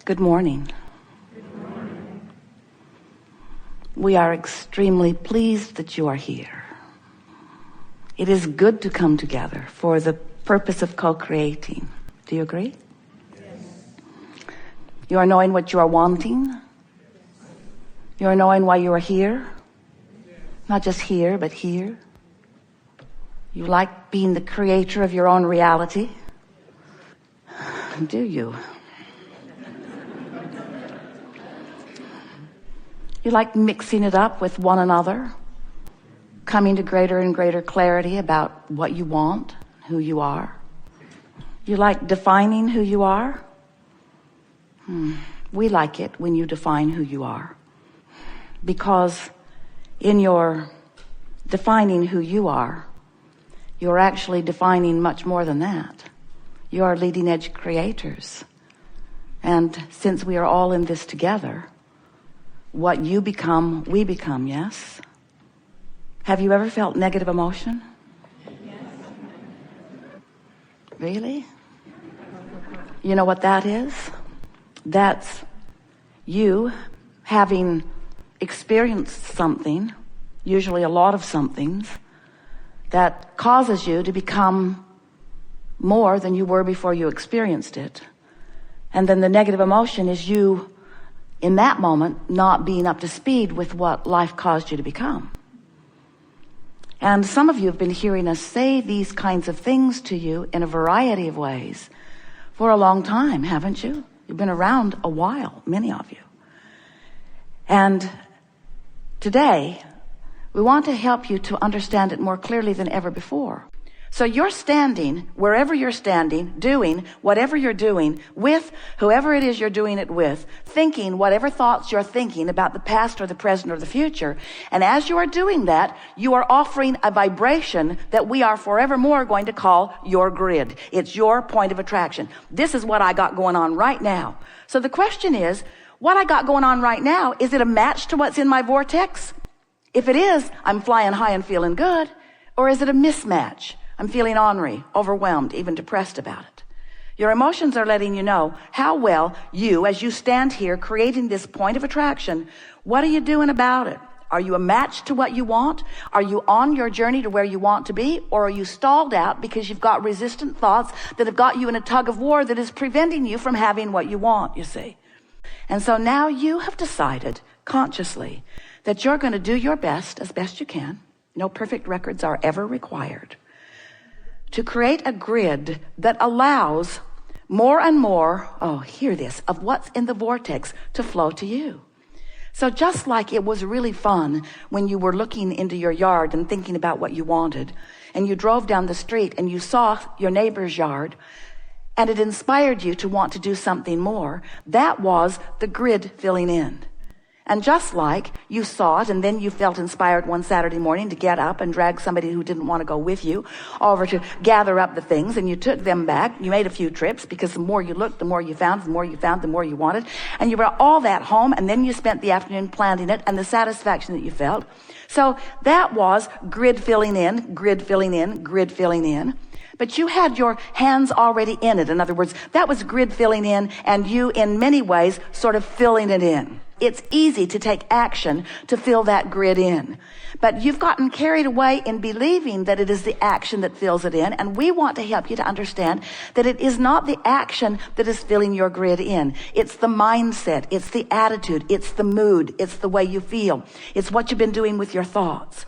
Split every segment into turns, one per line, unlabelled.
Good morning. We are extremely pleased that you are here. It is good to come together for the purpose of co-creating. Do you agree?
Yes.
You are knowing what you are wanting. You are knowing why you are here. Not just here, but here. You like being the creator of your own reality. Do you? You like mixing it up with one another, coming to greater and greater clarity about what you want, who you are. You like defining who you are. We like it when you define who you are, because in your defining who you are, you're actually defining much more than that. You are leading edge creators. And since we are all in this together, what you become, we become, yes? Have you ever felt negative emotion?
Yes.
Really? You know what that is? That's you having experienced something, usually a lot of somethings, that causes you to become more than you were before you experienced it. And then the negative emotion is you, in that moment, not being up to speed with what life caused you to become. And some of you have been hearing us say these kinds of things to you in a variety of ways for a long time, haven't you? You've been around a while, many of you. And today, we want to help you to understand it more clearly than ever before. So you're standing, wherever you're standing, doing whatever you're doing, with whoever it is you're doing it with, thinking whatever thoughts you're thinking about the past or the present or the future. And as you are doing that, you are offering a vibration that we are forevermore going to call your grid. It's your point of attraction. This is what I got going on right now. So the question is, what I got going on right now, is it a match to what's in my vortex? If it is, I'm flying high and feeling good. Or is it a mismatch? I'm feeling ornery, overwhelmed, even depressed about it. Your emotions are letting you know how well you, as you stand here creating this point of attraction, what are you doing about it? Are you a match to what you want? Are you on your journey to where you want to be? Or are you stalled out because you've got resistant thoughts that have got you in a tug of war that is preventing you from having what you want, you see? And so now you have decided consciously that you're going to do your best, as best you can. No perfect records are ever required. To create a grid that allows more and more, hear this, of what's in the vortex to flow to you. So just like it was really fun when you were looking into your yard and thinking about what you wanted, and you drove down the street and you saw your neighbor's yard, and it inspired you to want to do something more, that was the grid filling in. And just like you saw it and then you felt inspired one Saturday morning to get up and drag somebody who didn't want to go with you over to gather up the things, and you took them back, you made a few trips because the more you looked, the more you found, the more you found, the more you wanted, and you brought all that home, and then you spent the afternoon planting it and the satisfaction that you felt. So that was grid filling in, grid filling in, grid filling in. But you had your hands already in it. In other words, that was grid filling in, and you in many ways sort of filling it in. It's easy to take action to fill that grid in. But you've gotten carried away in believing that it is the action that fills it in. And we want to help you to understand that it is not the action that is filling your grid in. It's the mindset. It's the attitude. It's the mood. It's the way you feel. It's what you've been doing with your thoughts.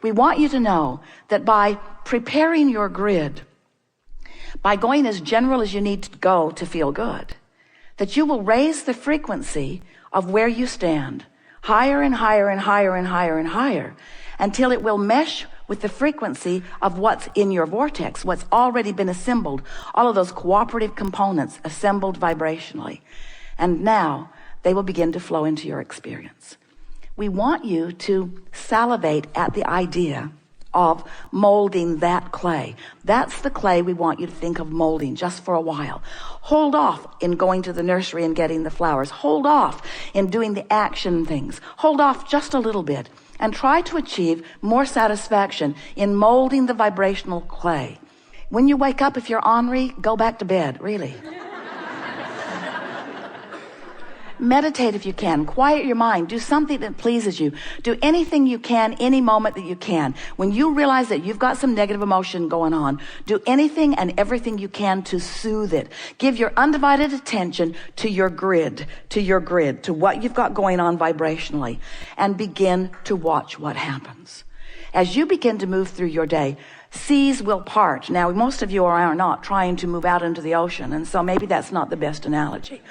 We want you to know that by preparing your grid, by going as general as you need to go to feel good, that you will raise the frequency of where you stand higher and higher and higher and higher and higher until it will mesh with the frequency of what's in your vortex, what's already been assembled, all of those cooperative components assembled vibrationally. And now they will begin to flow into your experience. We want you to salivate at the idea of molding that clay. That's the clay we want you to think of molding just for a while. Hold off in going to the nursery and getting the flowers. Hold off in doing the action things. Hold off just a little bit and try to achieve more satisfaction in molding the vibrational clay. When you wake up, if you're ornery, go back to bed, really. Meditate if you can. Quiet your mind. Do something that pleases you. Do anything you can, any moment that you can. When you realize that you've got some negative emotion going on, do anything and everything you can to soothe it. Give your undivided attention to your grid, to what you've got going on vibrationally, and begin to watch what happens. As you begin to move through your day, seas will part. Now, most of you are not trying to move out into the ocean, and so maybe that's not the best analogy.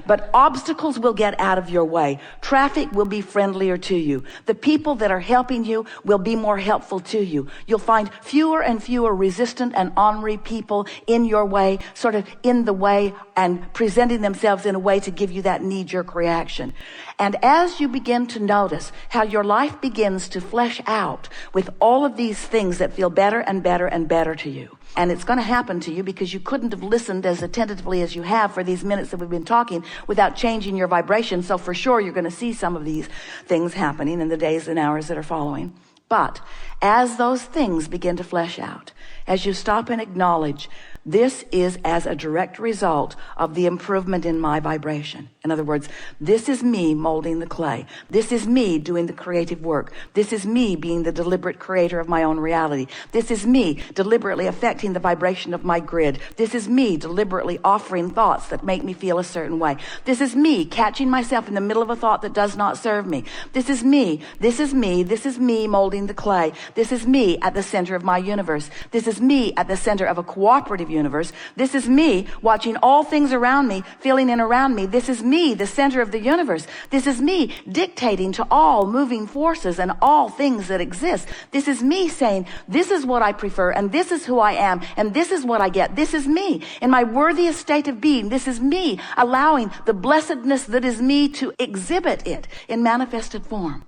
But obstacles will get out of your way. Traffic will be friendlier to you. The people that are helping you will be more helpful to you. You'll find fewer and fewer resistant and ornery people in your way, sort of in the way and presenting themselves in a way to give you that knee-jerk reaction. And as you begin to notice how your life begins to flesh out with all of these things that feel better and better and better to you, and it's going to happen to you because you couldn't have listened as attentively as you have for these minutes that we've been talking without changing your vibration. So for sure, you're going to see some of these things happening in the days and hours that are following. But as those things begin to flesh out, as you stop and acknowledge, this is as a direct result of the improvement in my vibration. In other words, this is me molding the clay. This is me doing the creative work. This is me being the deliberate creator of my own reality. This is me deliberately affecting the vibration of my grid. This is me deliberately offering thoughts that make me feel a certain way. This is me catching myself in the middle of a thought that does not serve me. This is me. This is me. This is me molding the clay. This is me at the center of my universe. This is me at the center of a cooperative universe. This is me watching all things around me, feeling in around me. This is me, the center of the universe. This is me dictating to all moving forces and all things that exist. This is me saying, this is what I prefer, and this is who I am, and this is what I get. This is me in my worthiest state of being. This is me allowing the blessedness that is me to exhibit it in manifested form.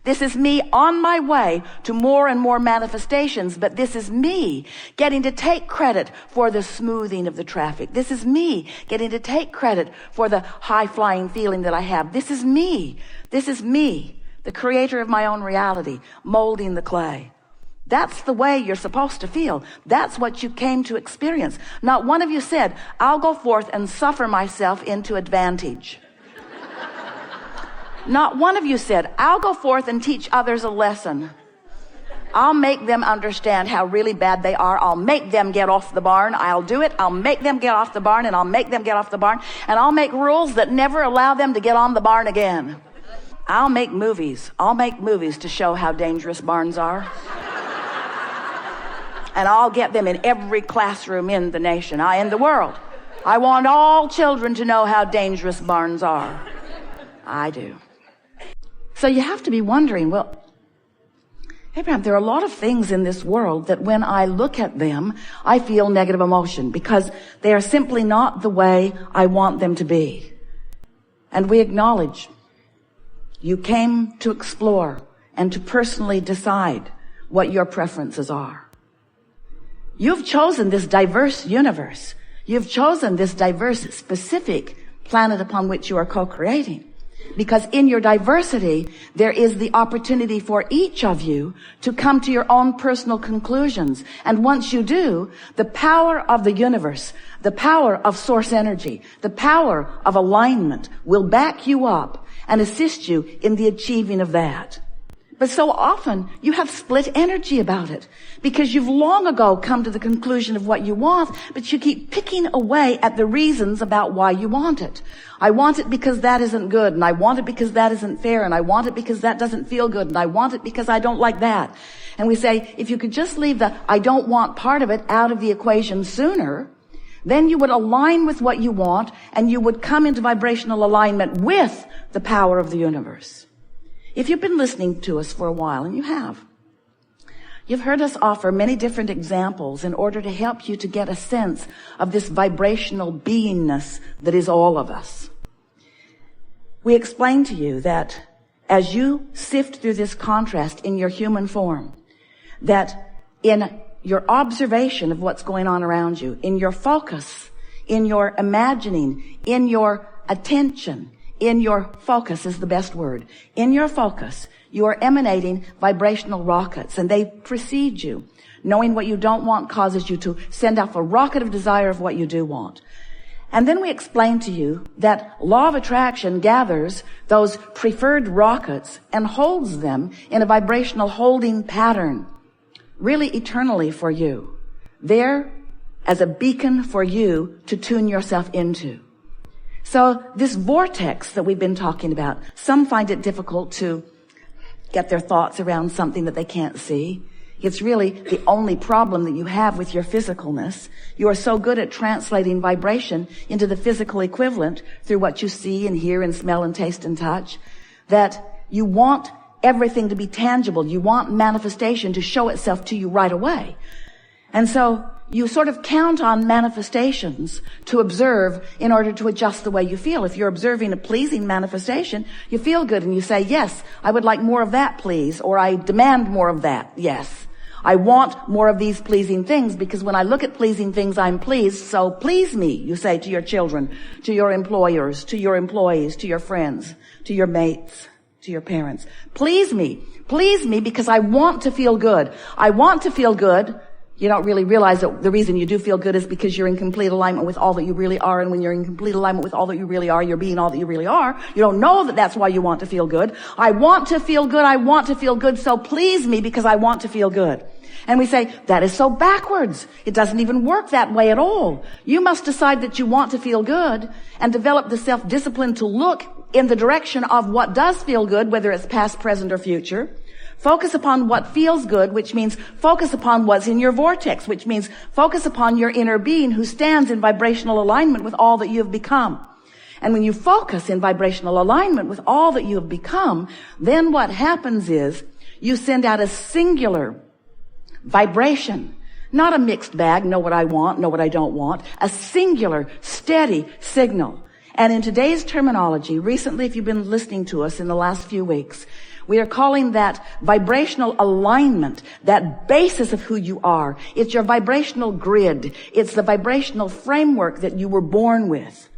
This is me on my way to more and more manifestations, but this is me getting to take credit for the smoothing of the traffic. This is me getting to take credit for the high-flying feeling that I have. This is me. This is me, the creator of my own reality, molding the clay. That's the way you're supposed to feel. That's what you came to experience. Not one of you said, I'll go forth and suffer myself into advantage. Not one of you said, I'll go forth and teach others a lesson. I'll make them understand how really bad they are. I'll make them get off the barn. I'll do it. I'll make them get off the barn, and I'll make them get off the barn. And I'll make rules that never allow them to get on the barn again. I'll make movies. I'll make movies to show how dangerous barns are. And I'll get them in every classroom in the nation, in the world. I want all children to know how dangerous barns are. I do. So you have to be wondering, well, Abraham, there are a lot of things in this world that when I look at them, I feel negative emotion because they are simply not the way I want them to be. And we acknowledge you came to explore and to personally decide what your preferences are. You've chosen this diverse universe. You've chosen this diverse, specific planet upon which you are co-creating. Because in your diversity, there is the opportunity for each of you to come to your own personal conclusions. And once you do, the power of the universe, the power of source energy, the power of alignment will back you up and assist you in the achieving of that. But so often you have split energy about it because you've long ago come to the conclusion of what you want, but you keep picking away at the reasons about why you want it. I want it because that isn't good, and I want it because that isn't fair, and I want it because that doesn't feel good, and I want it because I don't like that. And we say, if you could just leave the I don't want part of it out of the equation sooner, then you would align with what you want, and you would come into vibrational alignment with the power of the universe. If you've been listening to us for a while, and you have, you've heard us offer many different examples in order to help you to get a sense of this vibrational beingness that is all of us. We explained to you that as you sift through this contrast in your human form, that in your observation of what's going on around you, in your focus, in your imagining, in your attention, in your focus is the best word. In your focus, you are emanating vibrational rockets, and they precede you. Knowing what you don't want causes you to send off a rocket of desire of what you do want. And then we explain to you that law of attraction gathers those preferred rockets and holds them in a vibrational holding pattern, really eternally for you, there as a beacon for you to tune yourself into. So this vortex that we've been talking about, some find it difficult to get their thoughts around something that they can't see. It's really the only problem that you have with your physicalness. You are so good at translating vibration into the physical equivalent through what you see and hear and smell and taste and touch, that you want everything to be tangible. You want manifestation to show itself to you right away. And so you sort of count on manifestations to observe in order to adjust the way you feel. If you're observing a pleasing manifestation, you feel good and you say, yes, I would like more of that, please, or I demand more of that, yes. I want more of these pleasing things because when I look at pleasing things, I'm pleased. So please me, you say to your children, to your employers, to your employees, to your friends, to your mates, to your parents. Please me because I want to feel good. I want to feel good. You don't really realize that the reason you do feel good is because you're in complete alignment with all that you really are. And when you're in complete alignment with all that you really are, you're being all that you really are. You don't know that that's why you want to feel good. I want to feel good. I want to feel good. So please me because I want to feel good. And we say, that is so backwards. It doesn't even work that way at all. You must decide that you want to feel good and develop the self-discipline to look in the direction of what does feel good, whether it's past, present, or future. Focus upon what feels good, which means focus upon what's in your vortex, which means focus upon your inner being who stands in vibrational alignment with all that you have become. And when you focus in vibrational alignment with all that you have become, then what happens is you send out a singular vibration, not a mixed bag, know what I want, know what I don't want, a singular, steady signal. And in today's terminology, recently, if you've been listening to us in the last few weeks, we are calling that vibrational alignment, that basis of who you are. It's your vibrational grid. It's the vibrational framework that you were born with.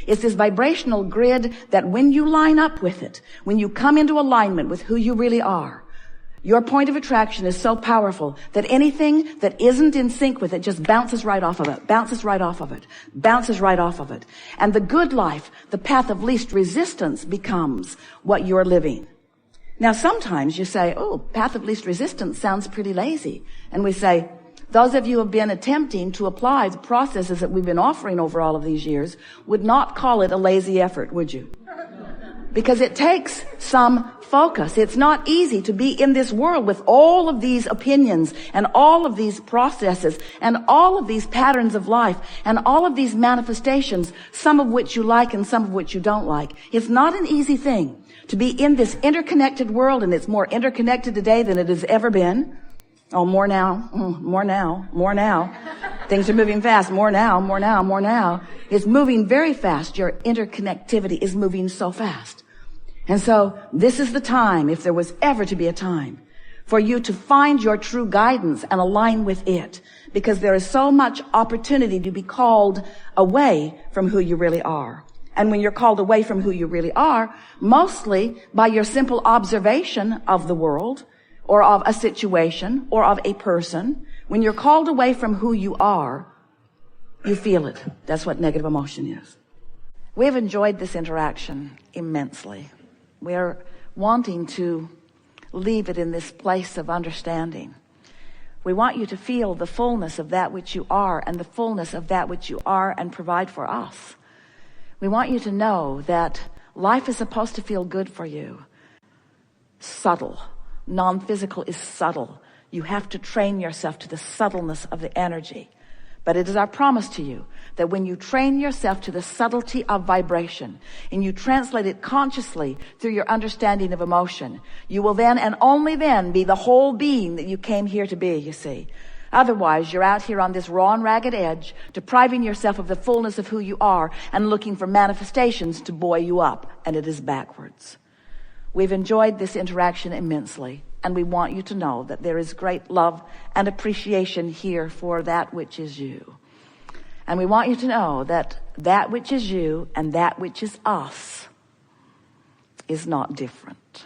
It's this vibrational grid that when you line up with it, when you come into alignment with who you really are, your point of attraction is so powerful that anything that isn't in sync with it just bounces right off of it, bounces right off of it, bounces right off of it. And the good life, the path of least resistance, becomes what you're living. Now, sometimes you say, oh, path of least resistance sounds pretty lazy. And we say, those of you who have been attempting to apply the processes that we've been offering over all of these years would not call it a lazy effort, would you? Because it takes some focus. It's not easy to be in this world with all of these opinions and all of these processes and all of these patterns of life and all of these manifestations, some of which you like and some of which you don't like. It's not an easy thing to be in this interconnected world, and it's more interconnected today than it has ever been. Oh, more now, more now, more now. Things are moving fast. More now, more now, more now. It's moving very fast. Your interconnectivity is moving so fast. And so this is the time, if there was ever to be a time, for you to find your true guidance and align with it, because there is so much opportunity to be called away from who you really are. And when you're called away from who you really are, mostly by your simple observation of the world or of a situation or of a person, when you're called away from who you are, you feel it. That's what negative emotion is. We have enjoyed this interaction immensely. We are wanting to leave it in this place of understanding. We want you to feel the fullness of that which you are and the fullness of that which you are and provide for us. We want you to know that life is supposed to feel good for you. Subtle. Non-physical is subtle. You have to train yourself to the subtleness of the energy. But it is our promise to you that when you train yourself to the subtlety of vibration and you translate it consciously through your understanding of emotion, you will then and only then be the whole being that you came here to be, you see. Otherwise, you're out here on this raw and ragged edge, depriving yourself of the fullness of who you are and looking for manifestations to buoy you up, and it is backwards. We've enjoyed this interaction immensely, and we want you to know that there is great love and appreciation here for that which is you. And we want you to know that that which is you and that which is us is not different.